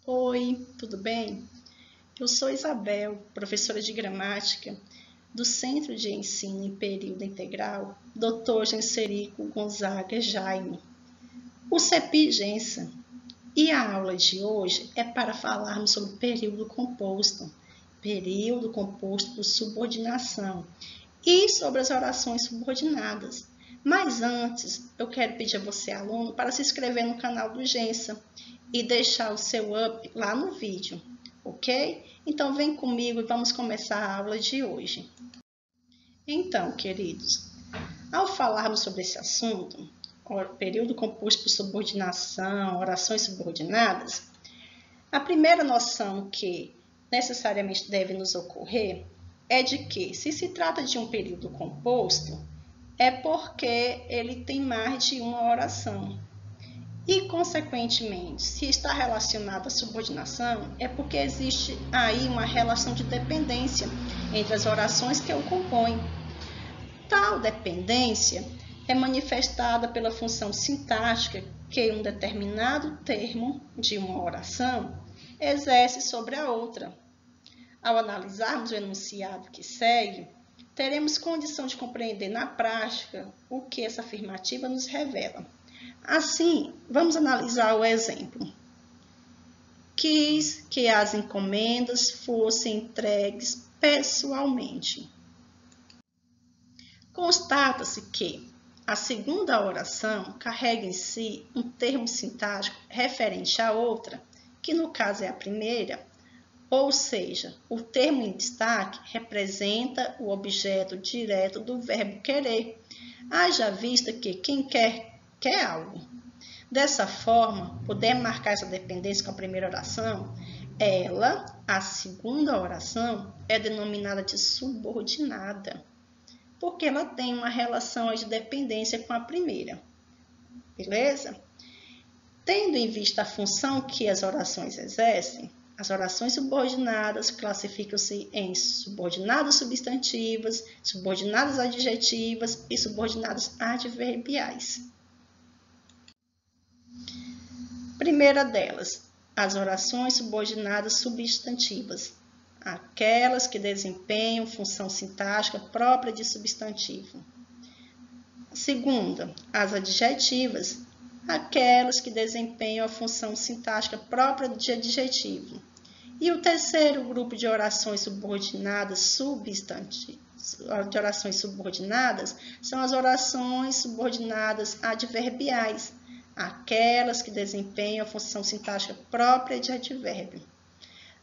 Oi, tudo bem? Eu sou Isabel, professora de gramática do Centro de Ensino em Período Integral, Dr. Genserico Gonzaga Jaime, o CEPI Gensa. E a aula de hoje é para falarmos sobre período composto por subordinação e sobre as orações subordinadas. Mas antes, eu quero pedir a você, aluno, para se inscrever no canal do Gensa e deixar o seu up lá no vídeo, ok? Então vem comigo e vamos começar a aula de hoje. Então, queridos, ao falarmos sobre esse assunto, período composto por subordinação, orações subordinadas, a primeira noção que necessariamente deve nos ocorrer é de que, se se trata de um período composto, é porque ele tem mais de uma oração. E, consequentemente, se está relacionado à subordinação, é porque existe aí uma relação de dependência entre as orações que o compõem. Tal dependência é manifestada pela função sintática que um determinado termo de uma oração exerce sobre a outra. Ao analisarmos o enunciado que segue, teremos condição de compreender na prática o que essa afirmativa nos revela. Assim, vamos analisar o exemplo. Quis que as encomendas fossem entregues pessoalmente. Constata-se que a segunda oração carrega em si um termo sintático referente à outra, que no caso é a primeira, ou seja, o termo em destaque representa o objeto direto do verbo querer, haja vista que quem quer algo. Dessa forma, podemos marcar essa dependência com a primeira oração. Ela, a segunda oração, é denominada de subordinada, porque ela tem uma relação de dependência com a primeira. Beleza? Tendo em vista a função que as orações exercem, as orações subordinadas classificam-se em subordinadas substantivas, subordinadas adjetivas e subordinadas adverbiais. Primeira delas, as orações subordinadas substantivas, aquelas que desempenham função sintática própria de substantivo. Segunda, as adjetivas, aquelas que desempenham a função sintática própria de adjetivo. E o terceiro grupo de orações subordinadas são as orações subordinadas adverbiais, aquelas que desempenham a função sintática própria de advérbio.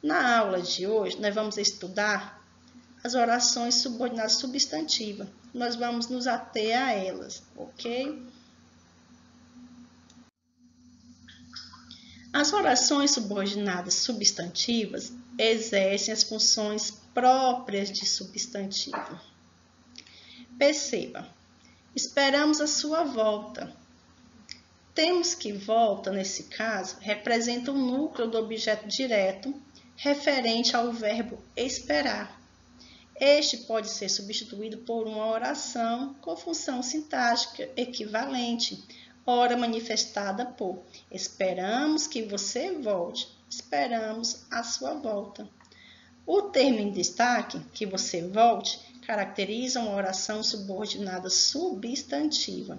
Na aula de hoje, nós vamos estudar as orações subordinadas substantivas. Nós vamos nos ater a elas, ok? As orações subordinadas substantivas exercem as funções próprias de substantivo. Perceba, esperamos a sua volta. Temos que volta, nesse caso, representa o núcleo do objeto direto referente ao verbo esperar. Este pode ser substituído por uma oração com função sintática equivalente, ora manifestada por esperamos que você volte, esperamos a sua volta. O termo em destaque, que você volte, caracteriza uma oração subordinada substantiva.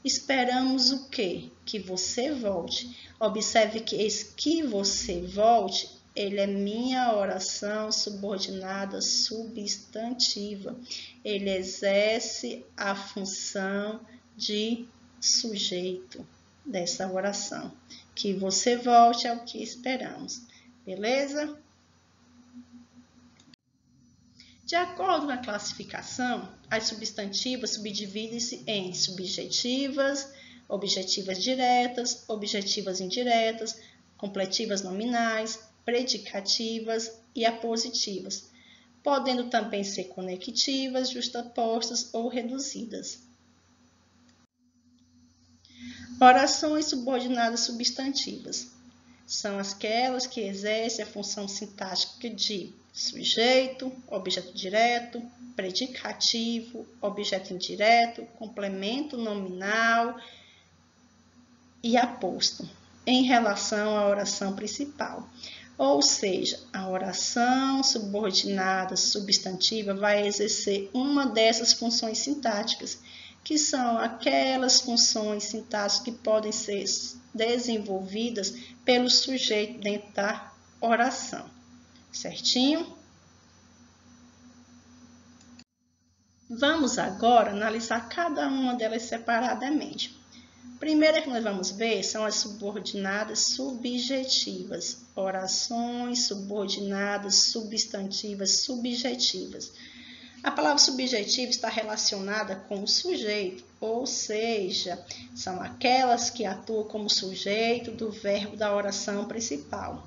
Esperamos o quê? Que você volte. Observe que esse que você volte, ele é minha oração subordinada substantiva. Ele exerce a função de sujeito dessa oração. Que você volte é o que esperamos. Beleza? De acordo com a classificação, as substantivas subdividem-se em subjetivas, objetivas diretas, objetivas indiretas, completivas nominais, predicativas e apositivas, podendo também ser conectivas, justapostas ou reduzidas. Orações subordinadas substantivas são aquelas que exercem a função sintática de sujeito, objeto direto, predicativo, objeto indireto, complemento nominal e aposto. em relação à oração principal. Ou seja, a oração subordinada substantiva vai exercer uma dessas funções sintáticas, que são aquelas funções sintáticas que podem ser desenvolvidas pelo sujeito dentro da oração. Certinho? Vamos agora analisar cada uma delas separadamente. Primeira que nós vamos ver são as subordinadas subjetivas, orações subordinadas substantivas subjetivas. A palavra subjetiva está relacionada com o sujeito, ou seja, são aquelas que atuam como sujeito do verbo da oração principal.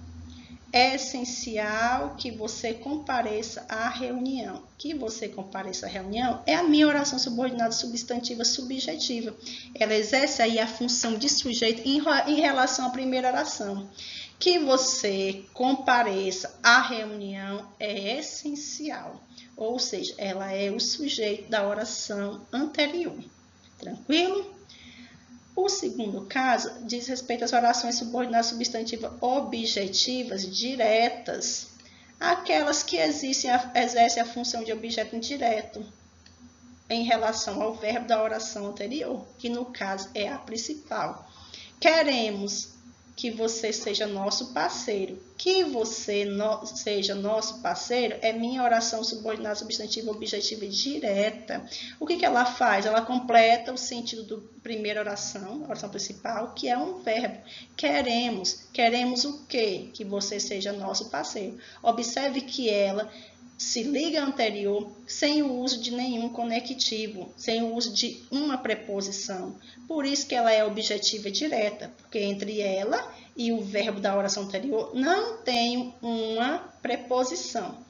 É essencial que você compareça à reunião. Que você compareça à reunião é a minha oração subordinada substantiva subjetiva. Ela exerce aí a função de sujeito em relação à primeira oração. Que você compareça à reunião é essencial. Ou seja, ela é o sujeito da oração anterior. Tranquilo? O segundo caso diz respeito às orações subordinadas substantivas objetivas diretas, aquelas que exercem a função de objeto indireto em relação ao verbo da oração anterior, que no caso é a principal. Queremos que você seja nosso parceiro. Que você seja nosso parceiro é minha oração subordinada substantiva objetiva direta. O que ela faz? Ela completa o sentido da primeira oração, a oração principal, que é um verbo. Queremos. Queremos o quê? Que você seja nosso parceiro. Observe que ela se liga ao anterior sem o uso de nenhum conectivo, sem o uso de uma preposição. Por isso que ela é objetiva direta, porque entre ela e o verbo da oração anterior não tem uma preposição.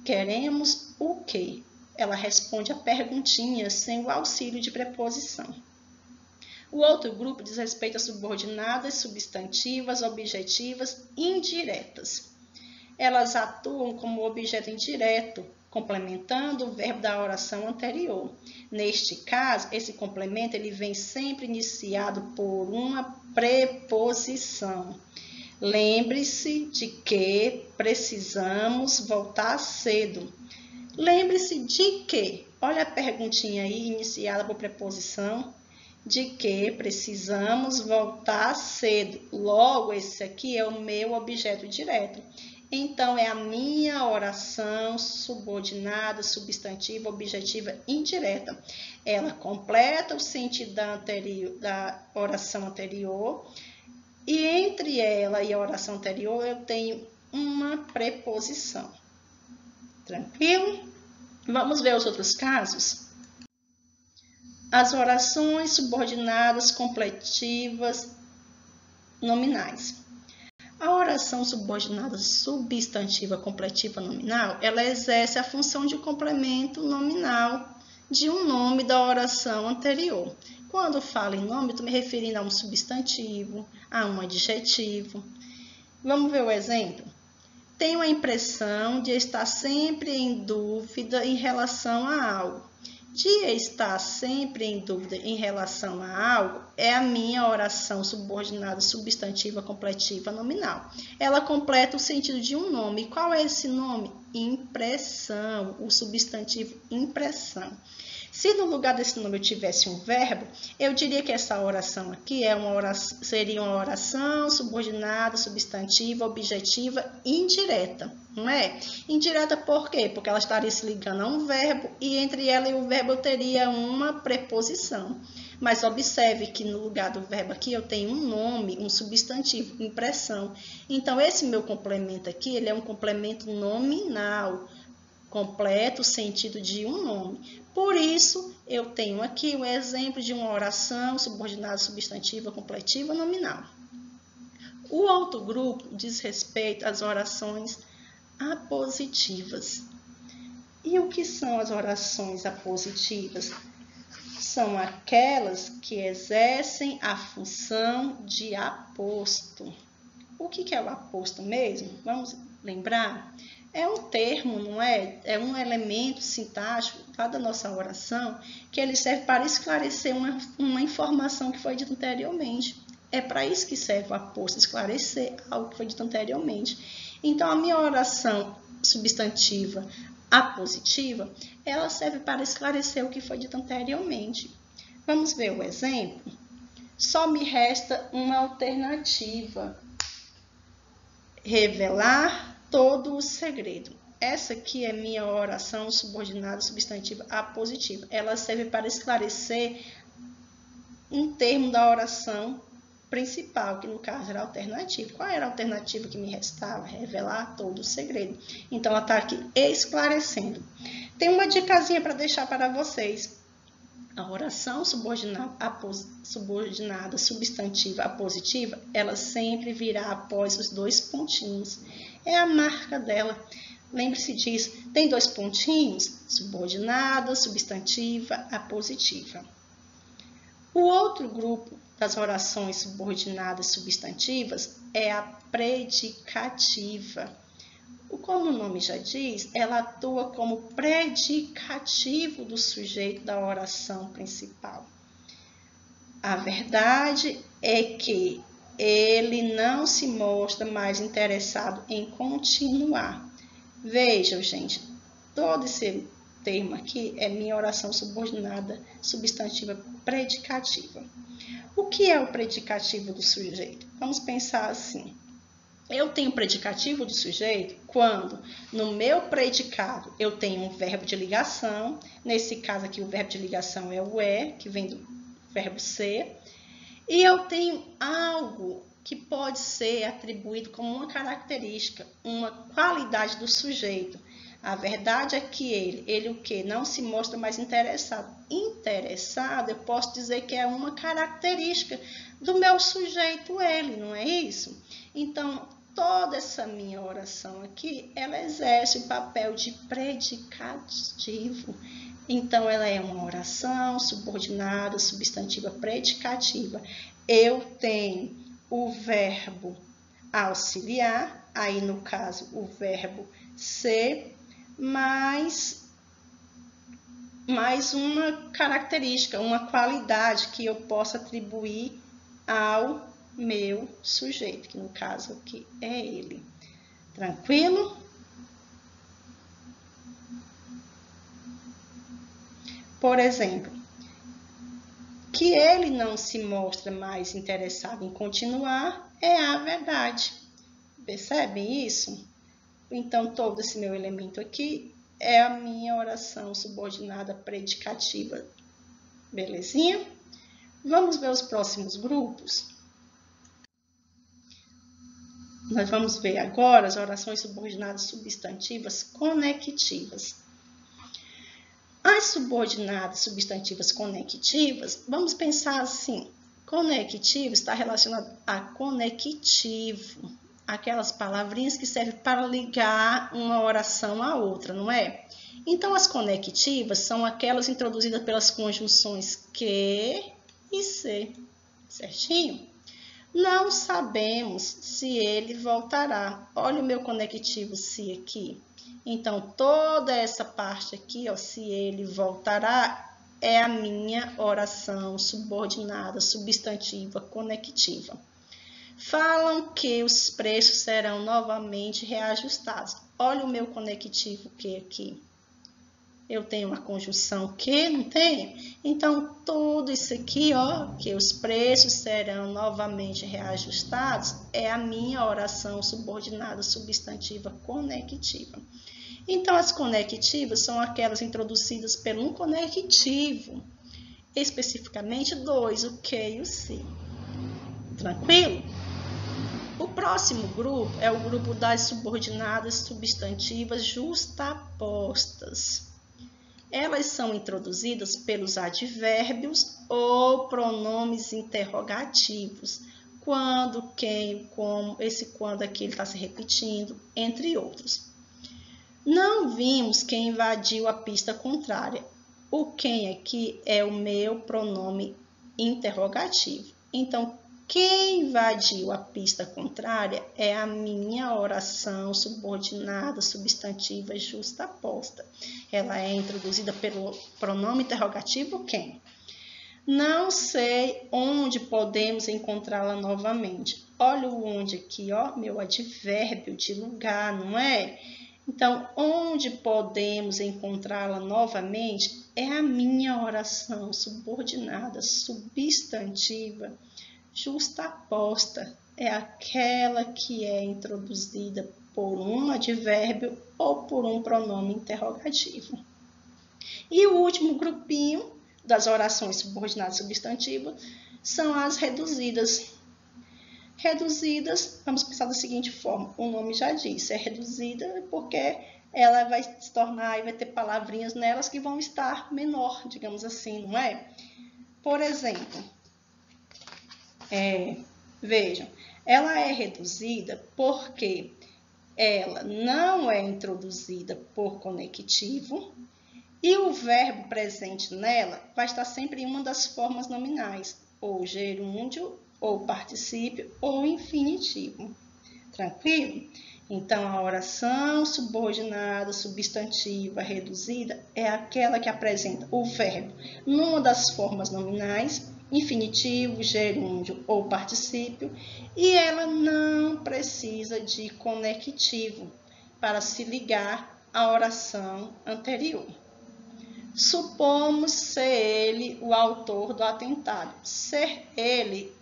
Queremos o quê? Ela responde a perguntinha sem o auxílio de preposição. O outro grupo diz respeito a subordinadas, substantivas, objetivas, indiretas. Elas atuam como objeto indireto, complementando o verbo da oração anterior. Neste caso, esse complemento ele vem sempre iniciado por uma preposição. Lembre-se de que precisamos voltar cedo. Lembre-se de que, olha a perguntinha aí, iniciada por preposição, de que precisamos voltar cedo. Logo, esse aqui é o meu objeto direto. Então, é a minha oração subordinada, substantiva, objetiva, indireta. Ela completa o sentido da oração anterior e entre ela e a oração anterior eu tenho uma preposição. Tranquilo? Vamos ver os outros casos? As orações subordinadas completivas nominais. A oração subordinada substantiva completiva nominal, ela exerce a função de complemento nominal de um nome da oração anterior. Quando eu falo em nome, estou me referindo a um substantivo, a um adjetivo. Vamos ver o exemplo? Tenho a impressão de estar sempre em dúvida em relação a algo. De estar sempre em dúvida em relação a algo é a minha oração subordinada substantiva completiva nominal. Ela completa o sentido de um nome. E qual é esse nome? Impressão, o substantivo impressão. Se no lugar desse nome eu tivesse um verbo, eu diria que essa oração aqui seria uma oração subordinada, substantiva, objetiva, indireta, não é? Indireta por quê? Porque ela estaria se ligando a um verbo e entre ela e o verbo eu teria uma preposição. Mas observe que no lugar do verbo aqui eu tenho um nome, um substantivo, impressão. Então, esse meu complemento aqui, ele é um complemento nominal. Completa o sentido de um nome. Por isso, eu tenho aqui o exemplo de uma oração subordinada substantiva completiva nominal. O outro grupo diz respeito às orações apositivas. E o que são as orações apositivas? São aquelas que exercem a função de aposto. O que é o aposto mesmo? Vamos lembrar? É um termo, não é? É um elemento sintático lá da nossa oração que ele serve para esclarecer uma informação que foi dita anteriormente. É para isso que serve o aposto, esclarecer algo que foi dito anteriormente. Então, a minha oração substantiva apositiva, ela serve para esclarecer o que foi dito anteriormente. Vamos ver o exemplo? Só me resta uma alternativa. Revelar todo o segredo. Essa aqui é minha oração subordinada substantiva apositiva. Ela serve para esclarecer um termo da oração principal, que no caso era alternativa. Qual era a alternativa que me restava? Revelar todo o segredo. Então, ela está aqui esclarecendo. Tem uma dicasinha para deixar para vocês. A oração subordinada substantiva apositiva, ela sempre virá após os dois pontinhos. É a marca dela. Lembre-se disso. Tem dois pontinhos, subordinada, substantiva, apositiva. O outro grupo das orações subordinadas substantivas é a predicativa. Como o nome já diz, ela atua como predicativo do sujeito da oração principal. A verdade é que ele não se mostra mais interessado em continuar. Vejam, gente, todo esse termo aqui é minha oração subordinada substantiva predicativa. O que é o predicativo do sujeito? Vamos pensar assim. Eu tenho predicativo do sujeito quando no meu predicado eu tenho um verbo de ligação. Nesse caso aqui o verbo de ligação é o que vem do verbo ser. E eu tenho algo que pode ser atribuído como uma característica, uma qualidade do sujeito. A verdade é que ele o que? Não se mostra mais interessado. Interessado, eu posso dizer que é uma característica do meu sujeito, ele, não é isso? Então, toda essa minha oração aqui, ela exerce o papel de predicativo. Então, ela é uma oração subordinada, substantiva, predicativa. Eu tenho o verbo auxiliar, aí no caso o verbo ser, mais uma característica, uma qualidade que eu posso atribuir ao meu sujeito, que no caso aqui é ele. Tranquilo? Por exemplo, que ele não se mostra mais interessado em continuar é a verdade. Percebem isso? Então, todo esse meu elemento aqui é a minha oração subordinada predicativa. Belezinha? Vamos ver os próximos grupos? Nós vamos ver agora as orações subordinadas substantivas conectivas. As subordinadas substantivas conectivas, vamos pensar assim, conectivo está relacionado a conectivo, aquelas palavrinhas que servem para ligar uma oração à outra, não é? Então, as conectivas são aquelas introduzidas pelas conjunções que e se, certinho? Não sabemos se ele voltará. Olha o meu conectivo se aqui. Então, toda essa parte aqui, ó, se ele voltará, é a minha oração subordinada, substantiva, conectiva. Falam que os preços serão novamente reajustados. Olha o meu conectivo que aqui. Eu tenho uma conjunção que, não tenho? Então, tudo isso aqui, ó, que os preços serão novamente reajustados, é a minha oração subordinada substantiva conectiva. Então, as conectivas são aquelas introduzidas por um conectivo, especificamente dois, o que e o se. Tranquilo? O próximo grupo é o grupo das subordinadas substantivas justapostas. Elas são introduzidas pelos advérbios ou pronomes interrogativos, quando, quem, como, esse quando aqui ele está se repetindo, entre outros. Não vimos quem invadiu a pista contrária. O quem aqui é o meu pronome interrogativo. Então, quem invadiu a pista contrária é a minha oração subordinada substantiva justaposta. Ela é introduzida pelo pronome interrogativo quem. Não sei onde podemos encontrá-la novamente. Olha o onde aqui, ó, meu advérbio de lugar, não é? Então, onde podemos encontrá-la novamente é a minha oração subordinada, substantiva, justaposta. É aquela que é introduzida por um advérbio ou por um pronome interrogativo. E o último grupinho das orações subordinadas substantivas são as reduzidas. Reduzidas, vamos pensar da seguinte forma, o nome já diz, é reduzida porque ela vai se tornar e vai ter palavrinhas nelas que vão estar menor, digamos assim, não é? Por exemplo, vejam, ela é reduzida porque ela não é introduzida por conectivo e o verbo presente nela vai estar sempre em uma das formas nominais, ou gerúndio, ou particípio, ou infinitivo. Tranquilo? Então, a oração subordinada, substantiva, reduzida é aquela que apresenta o verbo numa das formas nominais, infinitivo, gerúndio ou particípio, e ela não precisa de conectivo para se ligar à oração anterior. Supomos ser ele o autor do atentado. Ser ele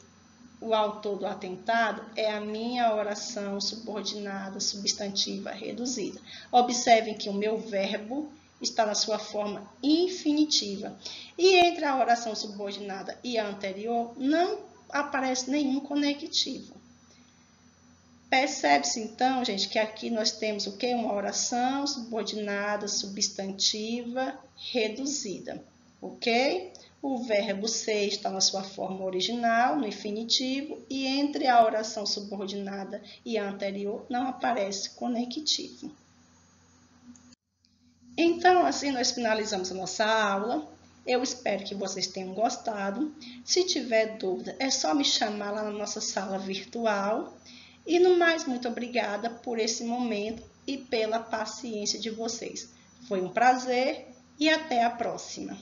o autor do atentado é a minha oração subordinada, substantiva, reduzida. Observem que o meu verbo está na sua forma infinitiva. E entre a oração subordinada e a anterior, não aparece nenhum conectivo. Percebe-se, então, gente, que aqui nós temos o quê? Uma oração subordinada, substantiva, reduzida, ok? O verbo ser está na sua forma original, no infinitivo, e entre a oração subordinada e a anterior não aparece conectivo. Então, assim nós finalizamos a nossa aula. Eu espero que vocês tenham gostado. Se tiver dúvida, é só me chamar lá na nossa sala virtual. E no mais, muito obrigada por esse momento e pela paciência de vocês. Foi um prazer e até a próxima.